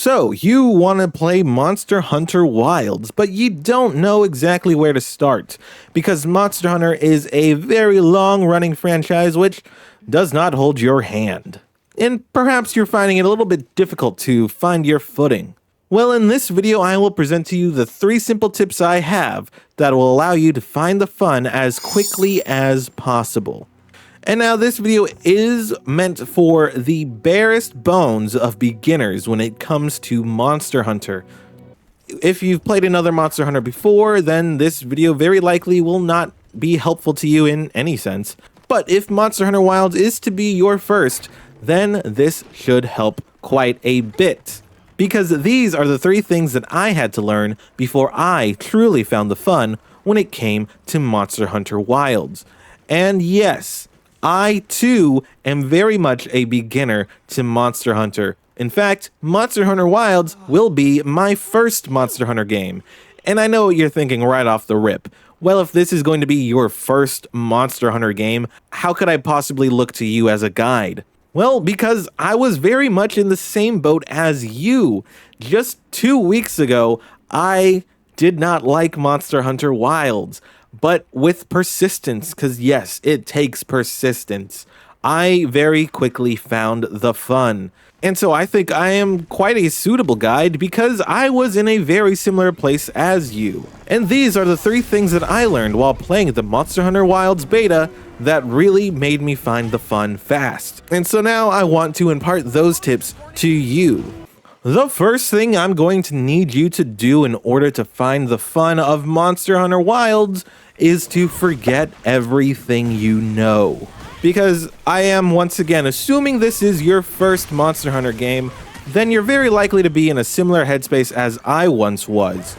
So, you want to play Monster Hunter Wilds, but you don't know exactly where to start, because Monster Hunter is a very long-running franchise which does not hold your hand. And perhaps you're finding it a little bit difficult to find your footing. Well, in this video, I will present to you the 3 simple tips I have that will allow you to find the fun as quickly as possible. And now this video is meant for the barest bones of beginners when it comes to Monster Hunter. If you've played another Monster Hunter before, then this video very likely will not be helpful to you in any sense. But if Monster Hunter Wilds is to be your first, then this should help quite a bit. Because these are the 3 things that I had to learn before I truly found the fun when it came to Monster Hunter Wilds. And yes, I too am very much a beginner to Monster Hunter. In fact, Monster Hunter Wilds will be my first Monster Hunter game. And I know what you're thinking right off the rip. Well, if this is going to be your first Monster Hunter game, how could I possibly look to you as a guide? Well, because I was very much in the same boat as you. Just 2 weeks ago, I did not like Monster Hunter Wilds. But with persistence, because yes, it takes persistence, I very quickly found the fun. And so I think I am quite a suitable guide because I was in a very similar place as you. And these are the 3 things that I learned while playing the Monster Hunter Wilds beta that really made me find the fun fast. And so now I want to impart those tips to you. The first thing I'm going to need you to do in order to find the fun of Monster Hunter Wilds is to forget everything you know. Because I am once again assuming this is your first Monster Hunter game, then you're very likely to be in a similar headspace as I once was,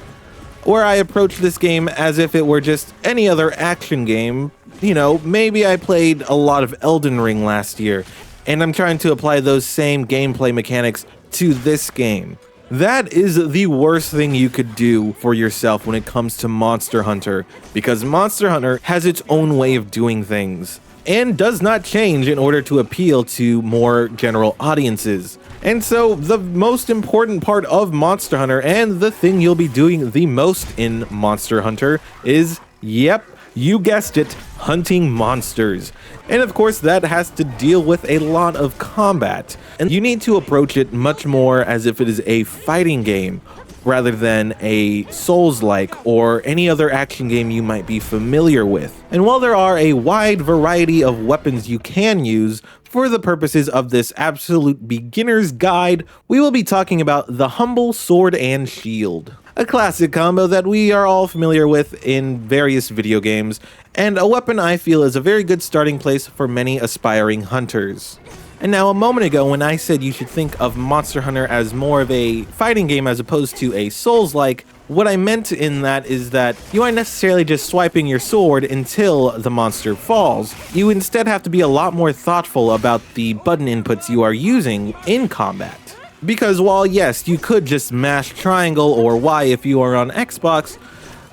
where I approached this game as if it were just any other action game. You know, maybe I played a lot of Elden Ring last year, and I'm trying to apply those same gameplay mechanics to this game. That is the worst thing you could do for yourself when it comes to Monster Hunter, because Monster Hunter has its own way of doing things, and does not change in order to appeal to more general audiences. And so the most important part of Monster Hunter, and the thing you'll be doing the most in Monster Hunter, is, yep, you guessed it, hunting monsters. And of course that has to deal with a lot of combat, and you need to approach it much more as if it is a fighting game rather than a Souls-like or any other action game you might be familiar with. And while there are a wide variety of weapons you can use, for the purposes of this absolute beginner's guide, we will be talking about the Humble Sword and Shield. A classic combo that we are all familiar with in various video games, and a weapon I feel is a very good starting place for many aspiring hunters. And now, a moment ago when I said you should think of Monster Hunter as more of a fighting game as opposed to a Souls-like, what I meant in that is that you aren't necessarily just swiping your sword until the monster falls. You instead have to be a lot more thoughtful about the button inputs you are using in combat. Because while yes, you could just mash triangle or Y if you are on Xbox,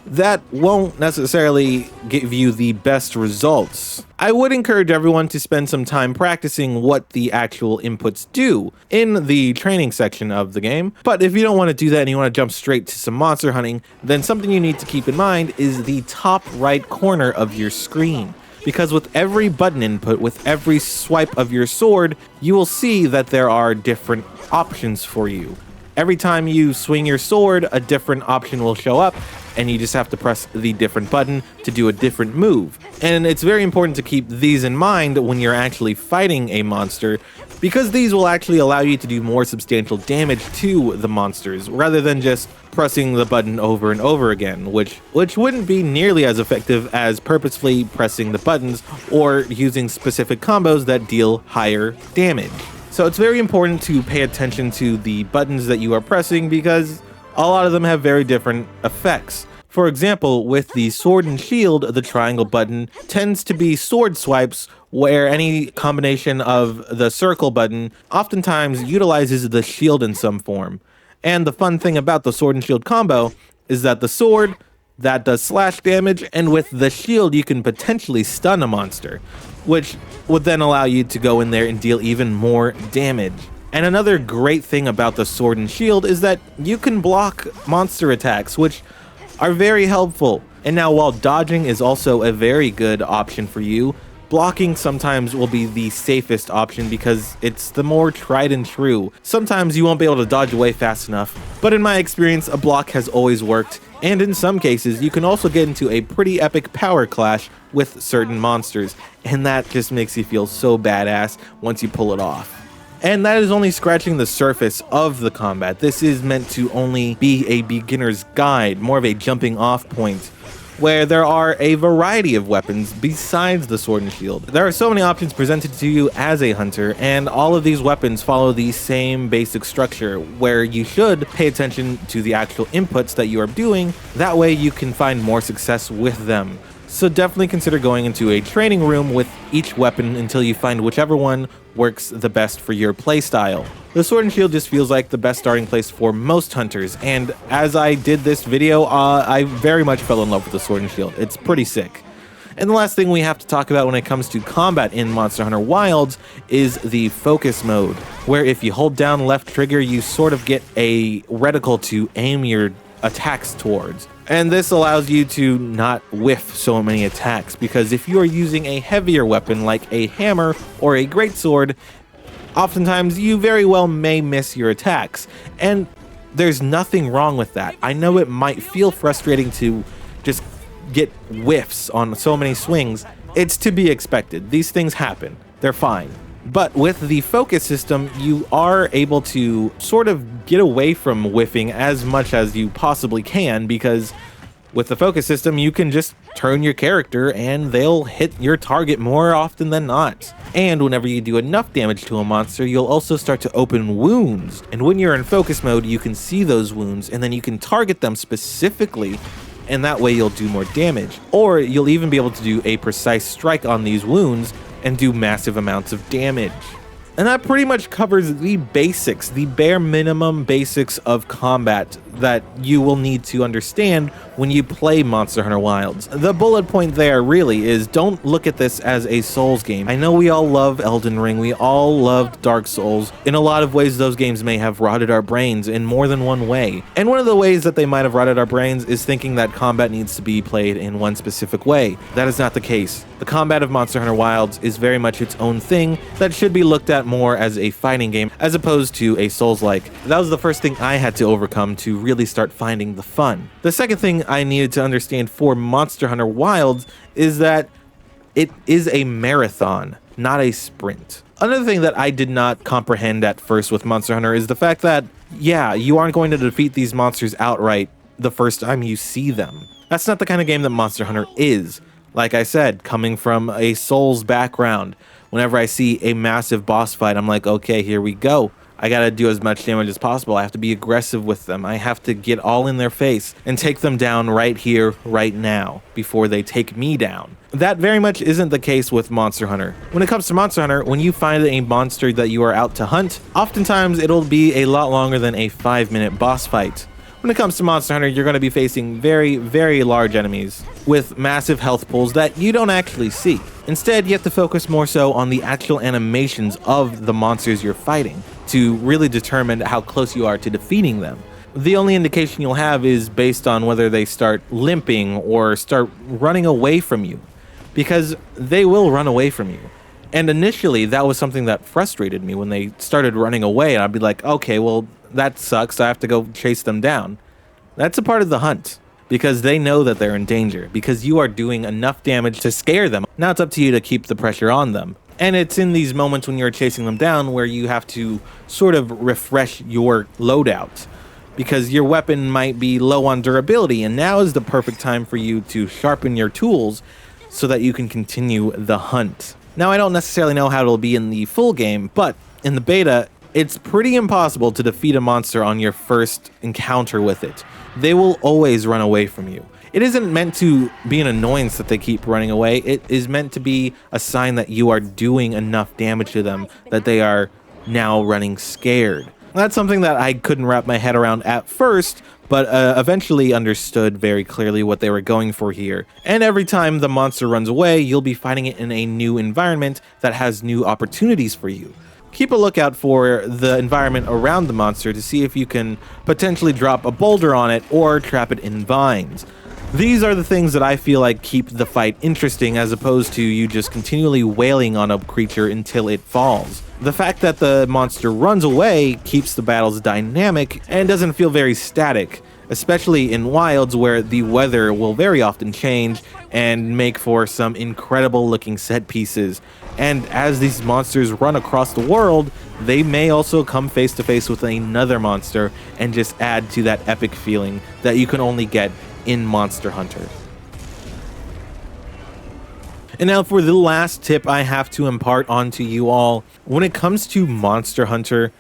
that won't necessarily give you the best results. I would encourage everyone to spend some time practicing what the actual inputs do in the training section of the game, but if you don't want to do that and you want to jump straight to some monster hunting, then something you need to keep in mind is the top right corner of your screen. Because with every button input, with every swipe of your sword, you will see that there are different options for you. Every time you swing your sword, a different option will show up, and you just have to press the different button to do a different move. And it's very important to keep these in mind when you're actually fighting a monster, because these will actually allow you to do more substantial damage to the monsters, rather than just pressing the button over and over again, which wouldn't be nearly as effective as purposefully pressing the buttons or using specific combos that deal higher damage. So it's very important to pay attention to the buttons that you are pressing, because a lot of them have very different effects. For example, with the Sword and Shield, the triangle button tends to be sword swipes, where any combination of the circle button oftentimes utilizes the shield in some form. And the fun thing about the Sword and Shield combo is that the sword, that does slash damage, and with the shield you can potentially stun a monster, which would then allow you to go in there and deal even more damage. And another great thing about the sword and shield is that you can block monster attacks, which are very helpful. And now while dodging is also a very good option for you, blocking sometimes will be the safest option because it's the more tried and true. Sometimes you won't be able to dodge away fast enough, but in my experience, a block has always worked, and in some cases, you can also get into a pretty epic power clash with certain monsters, and that just makes you feel so badass once you pull it off. And that is only scratching the surface of the combat. This is meant to only be a beginner's guide, more of a jumping off point, where there are a variety of weapons besides the sword and shield. There are so many options presented to you as a hunter, and all of these weapons follow the same basic structure, where you should pay attention to the actual inputs that you are doing. That way you can find more success with them. So definitely consider going into a training room with each weapon until you find whichever one works the best for your playstyle. The sword and shield just feels like the best starting place for most hunters, and as I did this video, I very much fell in love with the sword and shield. It's pretty sick. And the last thing we have to talk about when it comes to combat in Monster Hunter Wilds is the focus mode, where if you hold down left trigger, you sort of get a reticle to aim your attacks towards. And this allows you to not whiff so many attacks, because if you are using a heavier weapon like a hammer or a greatsword, oftentimes you very well may miss your attacks. And there's nothing wrong with that. I know it might feel frustrating to just get whiffs on so many swings. It's to be expected. These things happen. They're fine. But with the focus system, you are able to sort of get away from whiffing as much as you possibly can, because with the focus system, you can just turn your character and they'll hit your target more often than not. And whenever you do enough damage to a monster, you'll also start to open wounds. And when you're in focus mode, you can see those wounds and then you can target them specifically, and that way you'll do more damage. Or you'll even be able to do a precise strike on these wounds and do massive amounts of damage. And that pretty much covers the basics, the bare minimum basics of combat that you will need to understand when you play Monster Hunter Wilds. The bullet point there really is, don't look at this as a Souls game. I know we all love Elden Ring, we all loved Dark Souls. In a lot of ways, those games may have rotted our brains in more than one way. And one of the ways that they might have rotted our brains is thinking that combat needs to be played in one specific way. That is not the case. The combat of Monster Hunter Wilds is very much its own thing that should be looked at more as a fighting game as opposed to a Souls-like. That was the first thing I had to overcome to really start finding the fun. The second thing I needed to understand for Monster Hunter Wilds is that it is a marathon, not a sprint. Another thing that I did not comprehend at first with Monster Hunter is the fact that, yeah, you aren't going to defeat these monsters outright the first time you see them. That's not the kind of game that Monster Hunter is. Like I said, coming from a Souls background, whenever I see a massive boss fight, I'm like, okay, here we go. I gotta do as much damage as possible. I have to be aggressive with them. I have to get all in their face and take them down right here, right now, before they take me down. That very much isn't the case with Monster Hunter. When it comes to Monster Hunter, when you find a monster that you are out to hunt, oftentimes it'll be a lot longer than a 5-minute boss fight. When it comes to Monster Hunter, you're going to be facing very, very large enemies with massive health pools that you don't actually see. Instead, you have to focus more so on the actual animations of the monsters you're fighting to really determine how close you are to defeating them. The only indication you'll have is based on whether they start limping or start running away from you, because they will run away from you. And initially, that was something that frustrated me when they started running away, and I'd be like, okay, well, that sucks. I have to go chase them down. That's a part of the hunt, because they know that they're in danger, because you are doing enough damage to scare them. Now it's up to you to keep the pressure on them. And it's in these moments when you're chasing them down where you have to sort of refresh your loadout, because your weapon might be low on durability, and now is the perfect time for you to sharpen your tools so that you can continue the hunt. Now, I don't necessarily know how it'll be in the full game, but in the beta, it's pretty impossible to defeat a monster on your first encounter with it. They will always run away from you. It isn't meant to be an annoyance that they keep running away. It is meant to be a sign that you are doing enough damage to them that they are now running scared. That's something that I couldn't wrap my head around at first, but eventually understood very clearly what they were going for here. And every time the monster runs away, you'll be fighting it in a new environment that has new opportunities for you. keep a lookout for the environment around the monster to see if you can potentially drop a boulder on it or trap it in vines. These are the things that I feel like keep the fight interesting, as opposed to you just continually wailing on a creature until it falls. The fact that the monster runs away keeps the battles dynamic and doesn't feel very static, especially in wilds where the weather will very often change and make for some incredible looking set pieces. And as these monsters run across the world, they may also come face to face with another monster and just add to that epic feeling that you can only get in Monster Hunter. And now for the last tip I have to impart onto you all. When it comes to Monster Hunter,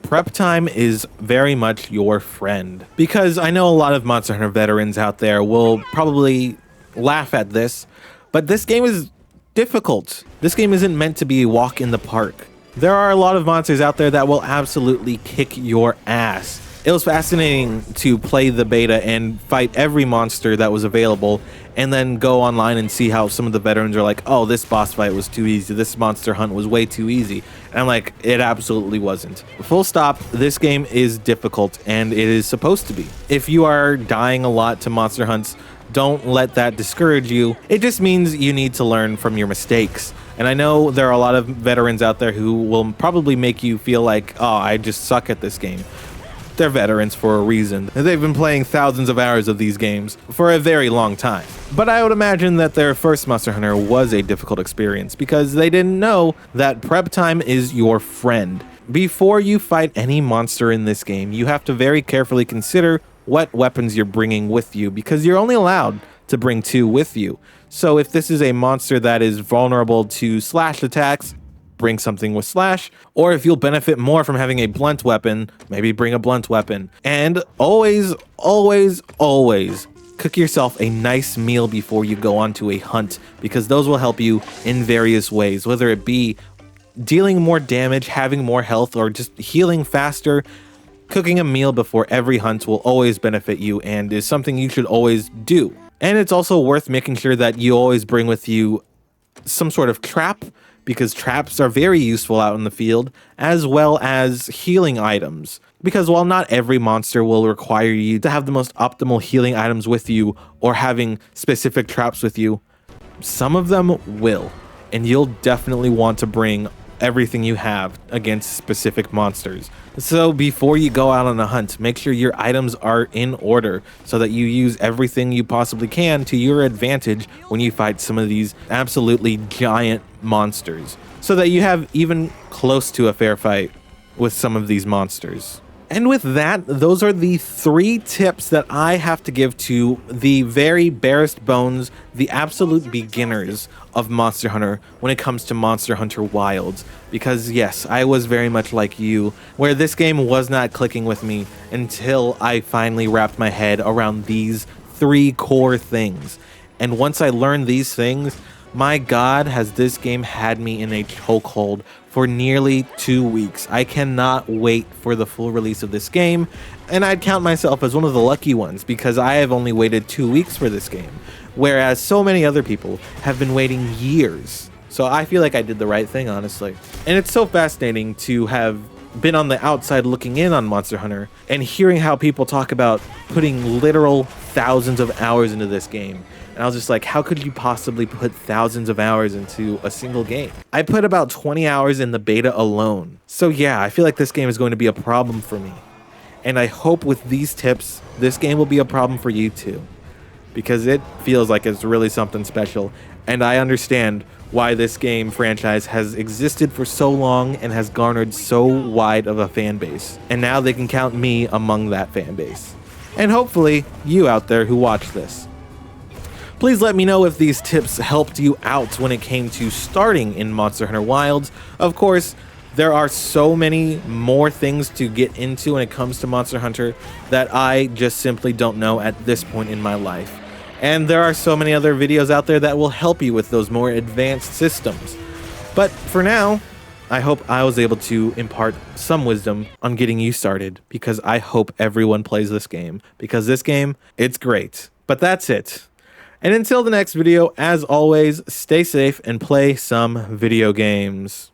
prep time is very much your friend. Because I know a lot of Monster Hunter veterans out there will probably laugh at this, but this game is difficult. This game isn't meant to be a walk in the park. There are a lot of monsters out there that will absolutely kick your ass. It was fascinating to play the beta and fight every monster that was available, and then go online and see how some of the veterans are like, oh, this boss fight was too easy, this monster hunt was way too easy. And I'm like, it absolutely wasn't. Full stop, this game is difficult, and it is supposed to be. If you are dying a lot to monster hunts, don't let that discourage you. It just means you need to learn from your mistakes. And I know there are a lot of veterans out there who will probably make you feel like, oh, I just suck at this game. They're veterans for a reason. They've been playing thousands of hours of these games for a very long time. But I would imagine that their first Monster Hunter was a difficult experience because they didn't know that prep time is your friend. Before you fight any monster in this game, you have to very carefully consider what weapons you're bringing with you, because you're only allowed to bring 2 with you. So if this is a monster that is vulnerable to slash attacks, bring something with slash, or if you'll benefit more from having a blunt weapon, maybe bring a blunt weapon. And always cook yourself a nice meal before you go onto a hunt, because those will help you in various ways, whether it be dealing more damage, having more health, or just healing faster. Cooking a meal before every hunt will always benefit you and is something you should always do. And it's also worth making sure that you always bring with you some sort of trap, because traps are very useful out in the field, as well as healing items. Because while not every monster will require you to have the most optimal healing items with you or having specific traps with you, some of them will. And you'll definitely want to bring everything you have against specific monsters. So before you go out on a hunt, make sure your items are in order so that you use everything you possibly can to your advantage when you fight some of these absolutely giant monsters, so that you have even close to a fair fight with some of these monsters. And with that, those are the 3 tips that I have to give to the very barest bones, the absolute beginners of Monster Hunter when it comes to Monster Hunter Wilds. Because yes, I was very much like you, where this game was not clicking with me until I finally wrapped my head around these 3 core things. And once I learned these things, my God, has this game had me in a chokehold for nearly 2 weeks. I cannot wait for the full release of this game, and I'd count myself as one of the lucky ones because I have only waited 2 weeks for this game, whereas so many other people have been waiting years. So I feel like I did the right thing, honestly. And it's so fascinating to have been on the outside looking in on Monster Hunter and hearing how people talk about putting literal thousands of hours into this game. And I was just like, how could you possibly put thousands of hours into a single game? I put about 20 hours in the beta alone. So yeah, I feel like this game is going to be a problem for me. And I hope with these tips, this game will be a problem for you too. Because it feels like it's really something special. And I understand why this game franchise has existed for so long and has garnered so wide of a fan base. And now they can count me among that fan base. And hopefully, you out there who watch this. Please let me know if these tips helped you out when it came to starting in Monster Hunter Wilds. Of course, there are so many more things to get into when it comes to Monster Hunter that I just simply don't know at this point in my life. And there are so many other videos out there that will help you with those more advanced systems. But for now, I hope I was able to impart some wisdom on getting you started, because I hope everyone plays this game, because this game, it's great. But that's it. And until the next video, as always, stay safe and play some video games.